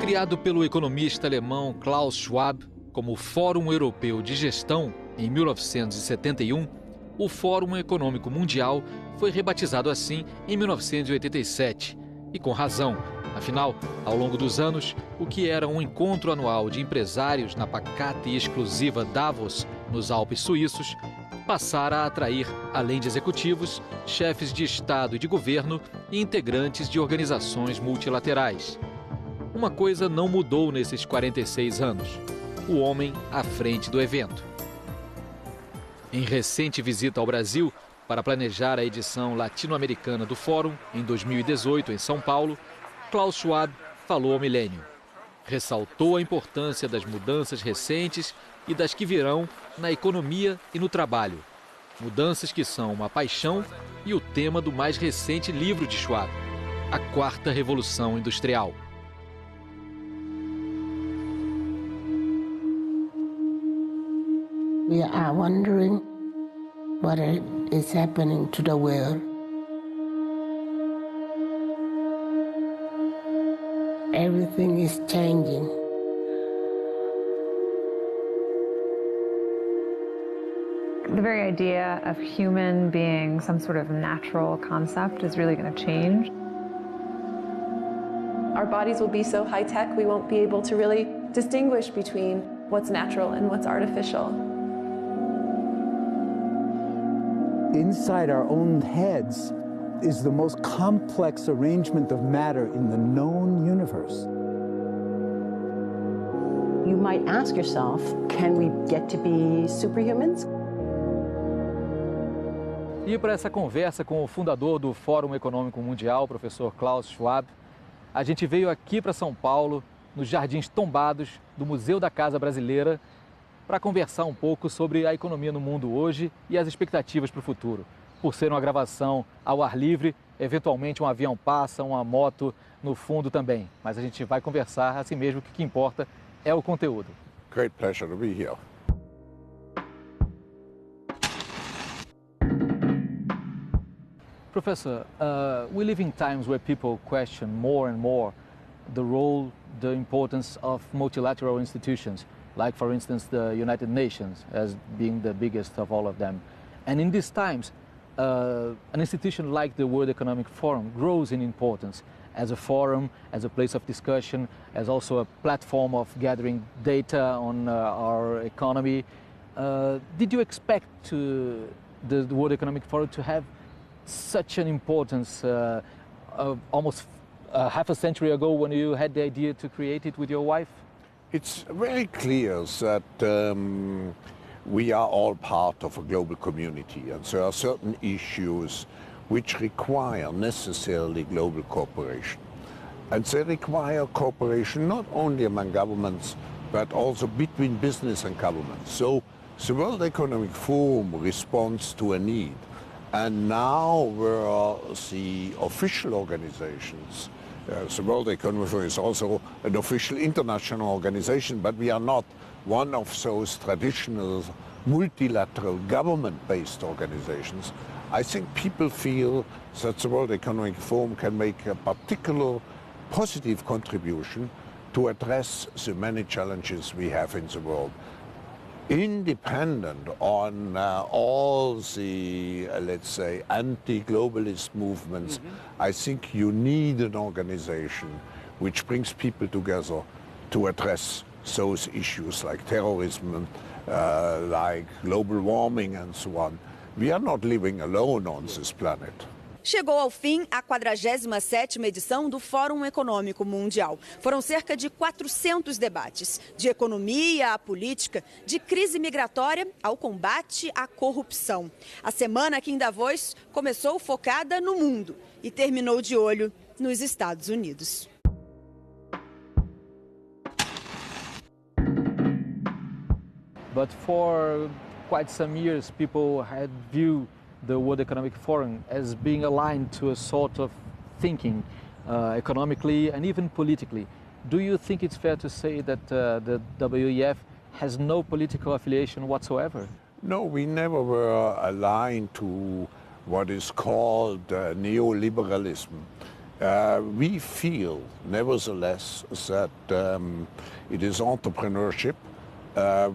Criado pelo economista alemão Klaus Schwab como Fórum Europeu de Gestão em 1971, o Fórum Econômico Mundial foi rebatizado assim em 1987. E com razão, afinal, ao longo dos anos, o que era um encontro anual de empresários na pacata e exclusiva Davos, nos Alpes suíços, passara a atrair, além de executivos, chefes de Estado e de governo e integrantes de organizações multilaterais. Uma coisa não mudou nesses 46 anos: o homem à frente do evento. Em recente visita ao Brasil, para planejar a edição latino-americana do Fórum, em 2018, em São Paulo, Klaus Schwab falou ao milênio. Ressaltou a importância das mudanças recentes e das que virão na economia e no trabalho. Mudanças que são uma paixão e o tema do mais recente livro de Schwab, a quarta revolução industrial. We are wondering what is happening to the world. Everything is changing. The very idea of human being some sort of natural concept is really going to change. Our bodies will be so high-tech, we won't be able to really distinguish between what's natural and what's artificial. Inside our own heads is the most complex arrangement of matter in the known universe. You might ask yourself, can we get to be superhumans? E para essa conversa com o fundador do Fórum Econômico Mundial, o professor Klaus Schwab, a gente veio aqui para São Paulo, nos Jardins Tombados do Museu da Casa Brasileira, para conversar um pouco sobre a economia no mundo hoje e as expectativas para o futuro. Por ser uma gravação ao ar livre, eventualmente um avião passa, uma moto no fundo também. Mas a gente vai conversar assim mesmo, que o que importa é o conteúdo. Great pleasure to be here. Professor, we live in times where people question more and more the role, the importance of multilateral institutions, like, for instance, the United Nations as being the biggest of all of them. And in these times, an institution like the World Economic Forum grows in importance as a forum, as a place of discussion, as also a platform of gathering data on our economy. Did you expect the World Economic Forum to have such an importance almost half a century ago when you had the idea to create it with your wife? It's very clear that we are all part of a global community, and there are certain issues which require necessarily global cooperation. And they require cooperation not only among governments, but also between business and government. So the World Economic Forum responds to a need. And now where the official organizations, the World Economic Forum is also an official international organization, but we are not one of those traditional multilateral government-based organizations. I think people feel that the World Economic Forum can make a particular positive contribution to address the many challenges we have in the world. Independent on all the, let's say, anti-globalist movements, I think you need an organization which brings people together to address those issues like terrorism, like global warming and so on. We are not living alone on this planet. Chegou ao fim a 47ª edição do Fórum Econômico Mundial. Foram cerca de 400 debates, de economia à política, de crise migratória ao combate à corrupção. A semana aqui em Davos começou focada no mundo e terminou de olho nos Estados Unidos. But for quite some years, people had viewed the World Economic Forum as being aligned to a sort of thinking economically and even politically. Do you think it's fair to say that the WEF has no political affiliation whatsoever? No, we never were aligned to what is called neoliberalism. We feel, nevertheless, that it is entrepreneurship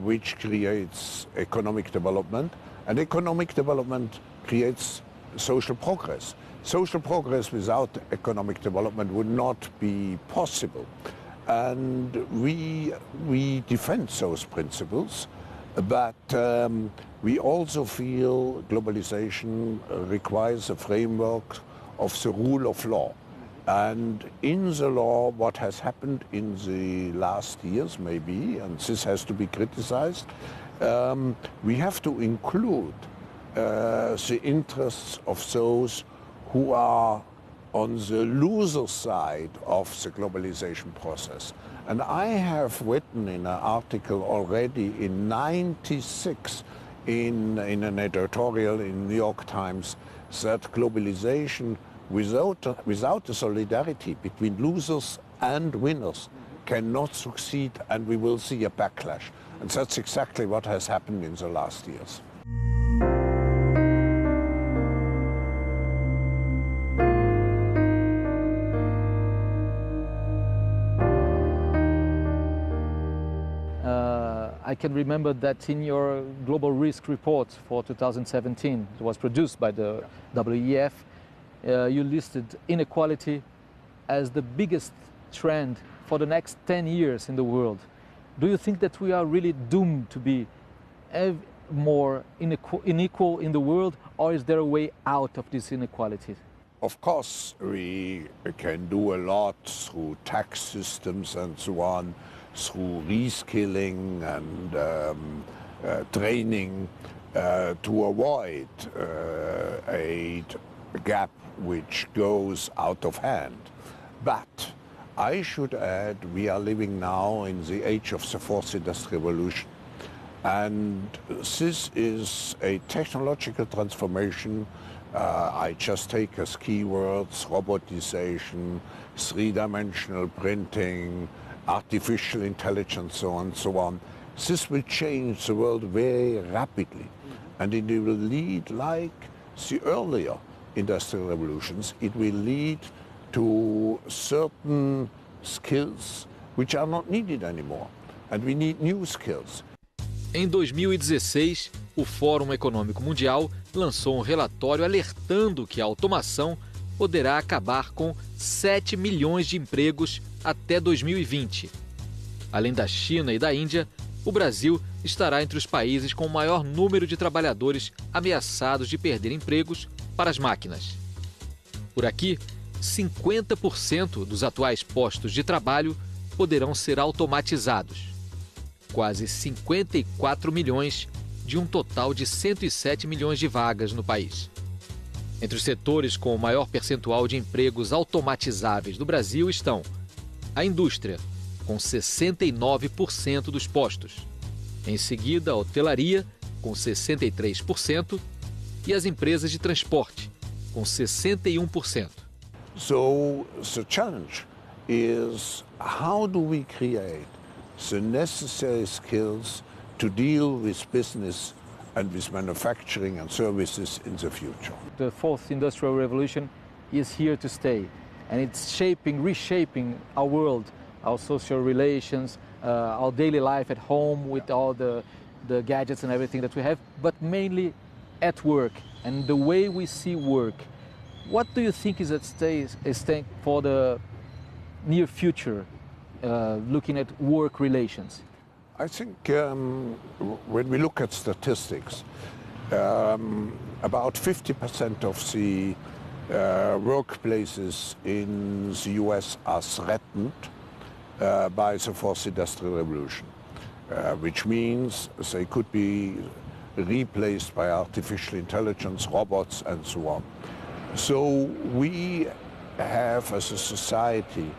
which creates economic development, and economic development creates social progress. Social progress without economic development would not be possible. And we defend those principles, but we also feel globalization requires a framework of the rule of law. And in the law, what has happened in the last years, maybe, and this has to be criticized, we have to include the interests of those who are on the loser side of the globalization process. And I have written in an article already in '96 in an editorial in New York Times that globalization without the solidarity between losers and winners cannot succeed, and we will see a backlash. And that's exactly what has happened in the last years. I can remember that in your global risk report for 2017, it was produced by the WEF, you listed inequality as the biggest trend for the next 10 years in the world. Do you think that we are really doomed to be more unequal in the world, or is there a way out of this inequality? Of course, we can do a lot through tax systems and so on, through reskilling and training to avoid a gap which goes out of hand. But I should add, we are living now in the age of the fourth industrial revolution. And this is a technological transformation. I just take as keywords robotization, three-dimensional printing, artificial intelligence, so on and so on. This will change the world very rapidly. And it will lead, like the earlier industrial revolutions, it will lead to certain skills which are not needed anymore. And we need new skills. Em 2016, o Fórum Econômico Mundial lançou um relatório alertando que a automação poderá acabar com 7 milhões de empregos até 2020. Além da China e da Índia, o Brasil estará entre os países com o maior número de trabalhadores ameaçados de perder empregos para as máquinas. Por aqui, 50% dos atuais postos de trabalho poderão ser automatizados. Quase 54 milhões de um total de 107 milhões de vagas no país. Entre os setores com o maior percentual de empregos automatizáveis do Brasil estão a indústria, com 69% dos postos. Em seguida, a hotelaria, com 63%, e as empresas de transporte, com 61%. So the challenge is how do we create the necessary skills to deal with business and with manufacturing and services in the future. The fourth industrial revolution is here to stay, and it's reshaping our world, our social relations, our daily life at home with all the gadgets and everything that we have, but mainly at work and the way we see work. What do you think is at stake for the near future, looking at work relations? I think when we look at statistics, about 50% of the workplaces in the US are threatened by the fourth industrial revolution, which means they could be replaced by artificial intelligence, robots, and so on. So we have, as a society,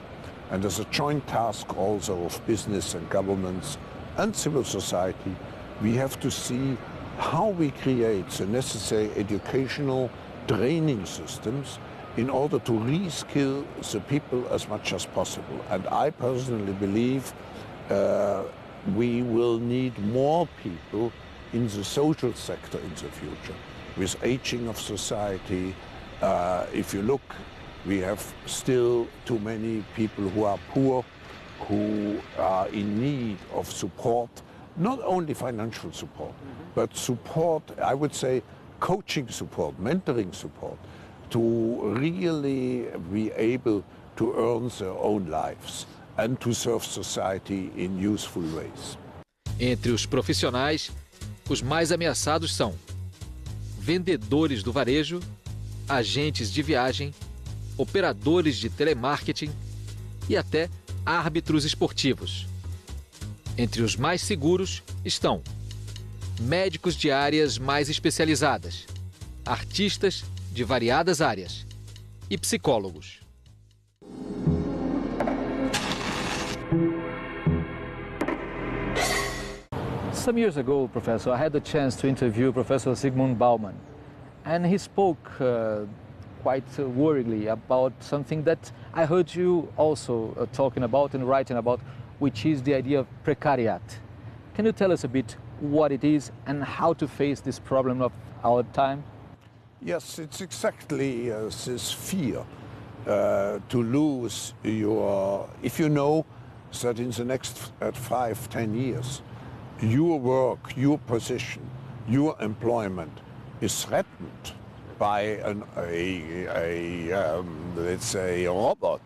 and as a joint task also of business and governments and civil society, we have to see how we create the necessary educational training systems in order to reskill the people as much as possible. And I personally believe we will need more people in the social sector in the future. With aging of society, if you look We have still too many people who are poor, who are in need of support, not only financial support, but support, I would say, coaching support, mentoring support, to really be able to earn their own lives and to serve society in useful ways. Entre os profissionais, os mais ameaçados são vendedores do varejo, agentes de viagem, operadores de telemarketing e até árbitros esportivos. Entre os mais seguros estão médicos de áreas mais especializadas, artistas de variadas áreas e psicólogos. Some years ago, Professor, I had the chance to interview Professor Zygmunt Bauman, and he spoke quite worryingly about something that I heard you also talking about and writing about, which is the idea of precariat. Can you tell us a bit what it is and how to face this problem of our time? Yes, it's exactly this fear to lose your, if you know that in the next 5-10 years, your work, your position, your employment is threatened by let's say, a robot.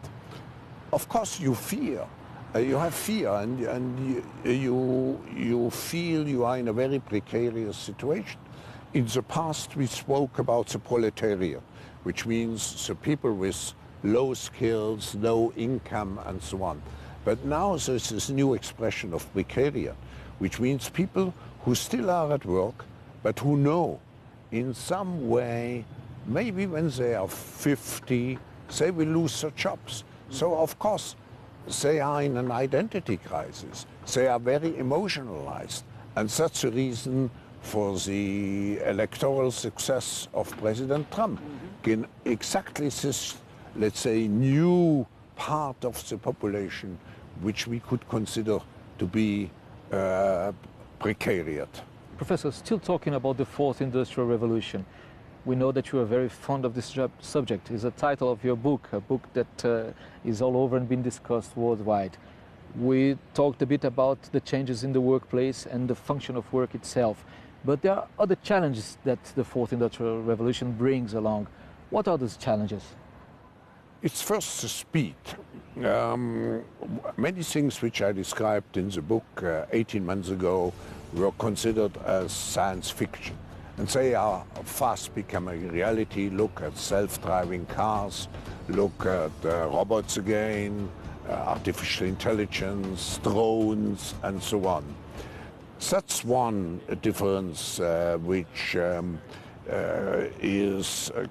Of course, you fear. You have fear, and you feel you are in a very precarious situation. In the past, we spoke about the proletariat, which means the people with low skills, low income, and so on. But now there's this new expression of precariat, which means people who still are at work, but who know in some way, maybe when they are 50, they will lose their jobs. So of course, they are in an identity crisis. They are very emotionalized. And that's the reason for the electoral success of President Trump. In exactly this, let's say, new part of the population which we could consider to be precariat. Professor, still talking about the fourth industrial revolution, we know that you are very fond of this subject. It's the title of your book, a book that is all over and been discussed worldwide. We talked a bit about the changes in the workplace and the function of work itself, but there are other challenges that the fourth industrial revolution brings along. What are those challenges? It's first the speed. Many things which I described in the book 18 months ago were considered as science fiction. And they are fast becoming reality. Look at self-driving cars, look at robots again, artificial intelligence, drones, and so on. That's one difference which is a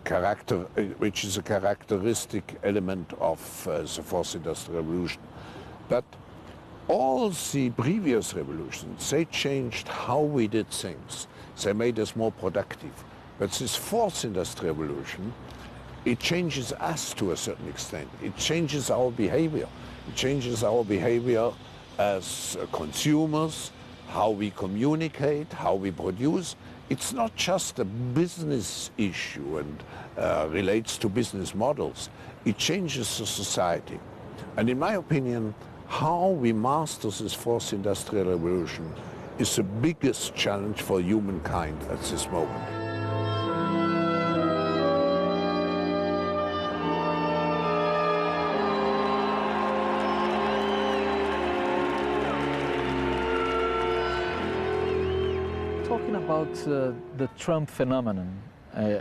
characteristic element of the fourth industrial revolution. But all the previous revolutions, they changed how we did things. They made us more productive. But this fourth industrial revolution, it changes us to a certain extent. It changes our behavior. It changes our behavior as consumers, how we communicate, how we produce. It's not just a business issue and relates to business models. It changes the society. And in my opinion, how we master this fourth industrial revolution is the biggest challenge for humankind at this moment. Talking about the Trump phenomenon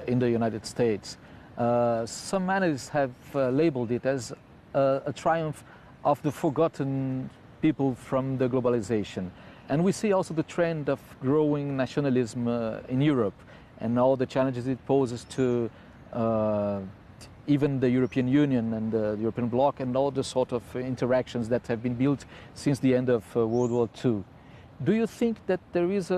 in the United States, some analysts have labeled it as a triumph of the forgotten people from the globalization. And we see also the trend of growing nationalism in Europe and all the challenges it poses to even the European Union and the European bloc and all the sort of interactions that have been built since the end of World War II. Do you think that there is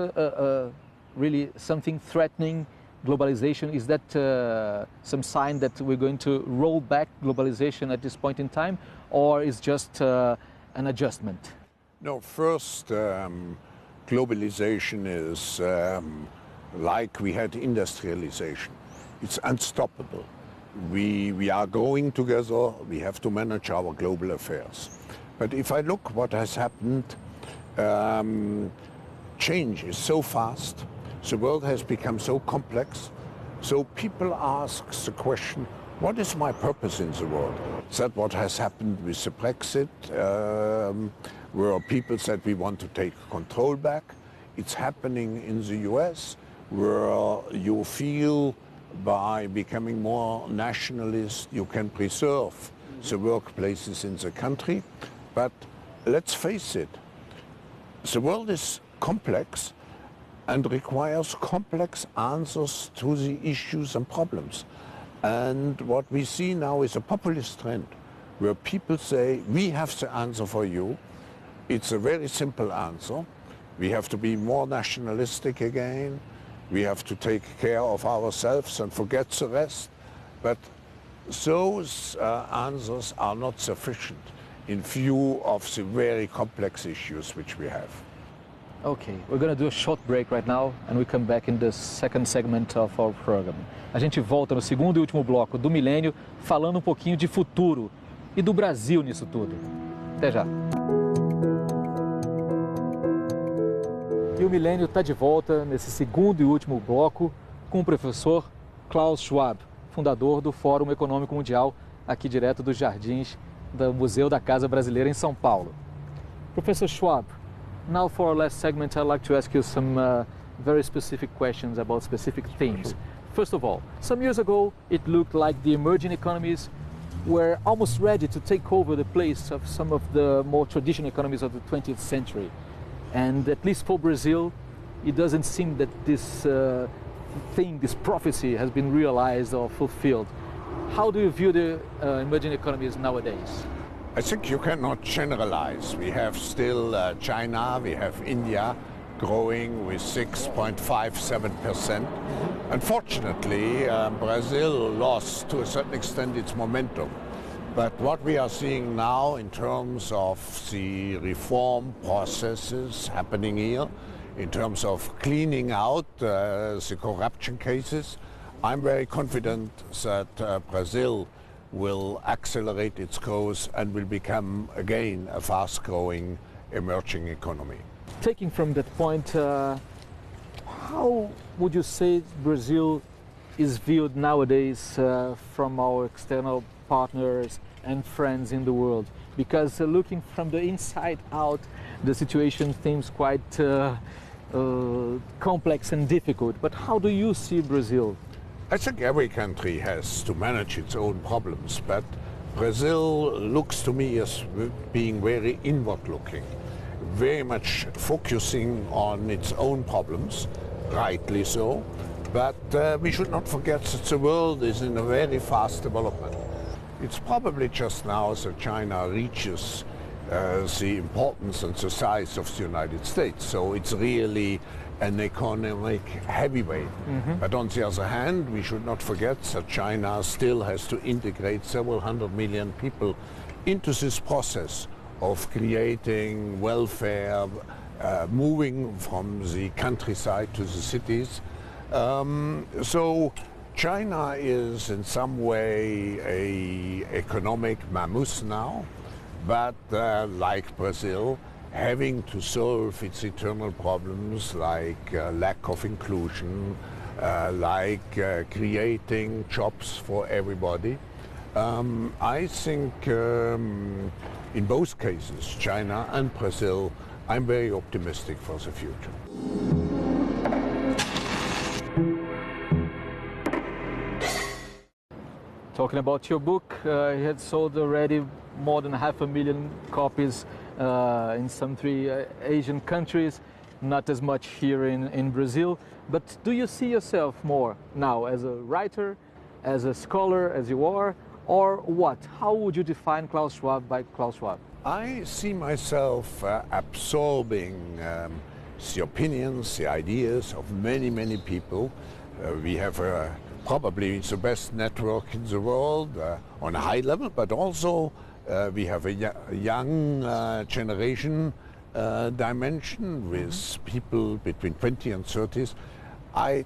really something threatening globalization? Is that some sign that we're going to roll back globalization at this point in time, or is just an adjustment? No, first, globalization is like we had industrialization. It's unstoppable. we are growing together, we have to manage our global affairs. But if I look what has happened, change is so fast, the world has become so complex, so people ask the question, what is my purpose in the world? Is that what has happened with the Brexit, where people said we want to take control back? It's happening in the US, where you feel by becoming more nationalist, you can preserve the workplaces in the country. But let's face it, the world is complex and requires complex answers to the issues and problems. And what we see now is a populist trend where people say, we have the answer for you. It's a very simple answer. We have to be more nationalistic again. We have to take care of ourselves and forget the rest. But those answers are not sufficient in view of the very complex issues which we have. Okay, we're going to do a short break right now and we come back in the second segment of our program. A gente volta no segundo e último bloco do milênio falando um pouquinho de futuro e do Brasil nisso tudo. Até já. E o milênio está de volta nesse segundo e último bloco com o professor Klaus Schwab, fundador do Fórum Econômico Mundial, aqui direto dos jardins do Museu da Casa Brasileira em São Paulo. Professor Schwab, now for our last segment, I'd like to ask you some very specific questions about specific themes. First of all, some years ago, it looked like the emerging economies were almost ready to take over the place of some of the more traditional economies of the 20th century. And at least for Brazil, it doesn't seem that this this prophecy has been realized or fulfilled. How do you view the emerging economies nowadays? I think you cannot generalize. We have still China, we have India growing with 6.57%. Unfortunately, Brazil lost to a certain extent its momentum. But what we are seeing now in terms of the reform processes happening here, in terms of cleaning out the corruption cases, I'm very confident that Brazil will accelerate its growth and will become again a fast-growing emerging economy. Taking from that point, how would you say Brazil is viewed nowadays from our external partners and friends in the world? Because looking from the inside out, the situation seems quite complex and difficult. But how do you see Brazil? I think every country has to manage its own problems, but Brazil looks to me as being very inward-looking, very much focusing on its own problems, rightly so, but we should not forget that the world is in a very fast development. It's probably just now that China reaches the importance and the size of the United States, so it's really an economic heavyweight. But on the other hand, we should not forget that China still has to integrate several 100 million people into this process of creating welfare, moving from the countryside to the cities. So China is in some way an economic mammoth now, but like Brazil, having to solve its internal problems like lack of inclusion, like creating jobs for everybody. I think in both cases, China and Brazil, I'm very optimistic for the future. Talking about your book, it had sold already more than 500,000 copies in some 3 Asian countries, not as much here in Brazil. But do you see yourself more now as a writer, as a scholar, as you are, or what? How would you define Klaus Schwab by Klaus Schwab? I see myself absorbing the opinions, the ideas of many, many people. We have probably the best network in the world on a high level, but also we have a young generation dimension with people between 20 and 30s. I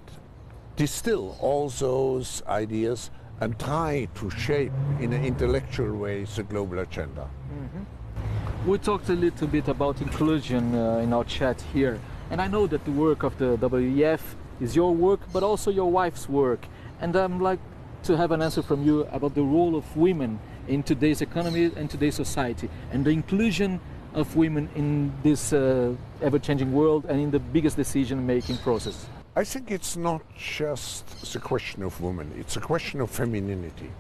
distill all those ideas and try to shape in an intellectual way the global agenda. We talked a little bit about inclusion in our chat here, and I know that the work of the WEF is your work, but also your wife's work. And I'd like to have an answer from you about the role of women in today's economy and today's society, and the inclusion of women in this ever-changing world and in the biggest decision-making process. I think it's not just the question of women, it's a question of femininity.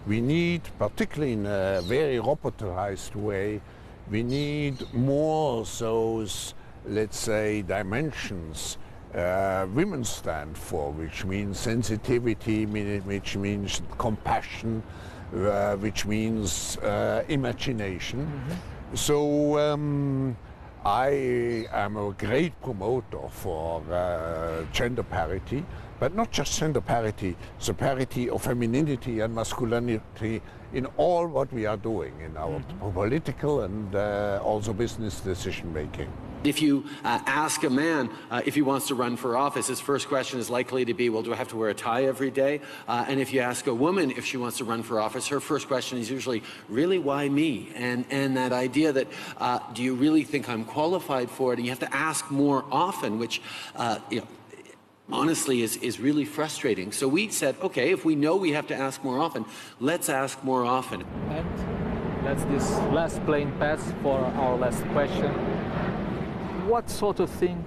We need, particularly in a very robotized way, we need more those, let's say, dimensions women stand for, which means sensitivity, which means compassion, which means imagination. So I am a great promoter for gender parity, but not just gender parity, the parity of femininity and masculinity in all what we are doing in our political and also business decision making. If you ask a man if he wants to run for office, his first question is likely to be, well, do I have to wear a tie every day? And if you ask a woman if she wants to run for office, her first question is usually, really, why me? And that idea that, do you really think I'm qualified for it? And you have to ask more often, which, honestly is really frustrating. So we said, okay, if we know we have to ask more often, let's ask more often. And that's this last plane pass for our last question. What sort of thing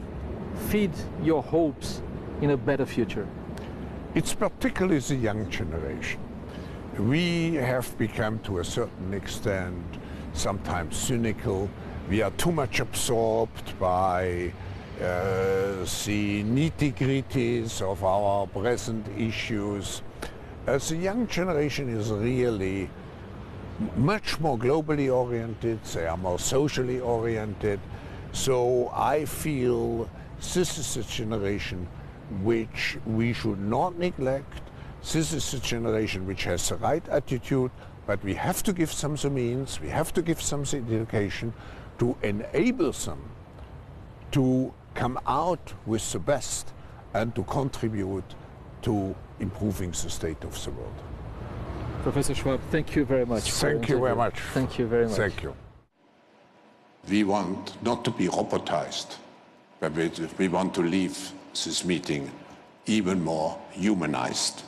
feeds your hopes in a better future? It's particularly the young generation. We have become, to a certain extent, sometimes cynical. We are too much absorbed by the nitty-gritties of our present issues. The young generation is really much more globally oriented, they are more socially oriented. So I feel this is a generation which we should not neglect. This is a generation which has the right attitude, but we have to give them the means, we have to give them the education to enable them to come out with the best and to contribute to improving the state of the world. Professor Schwab, thank you very much. Thank you very much. Thank you very much. Thank you. We want not to be robotized, but we want to leave this meeting even more humanized.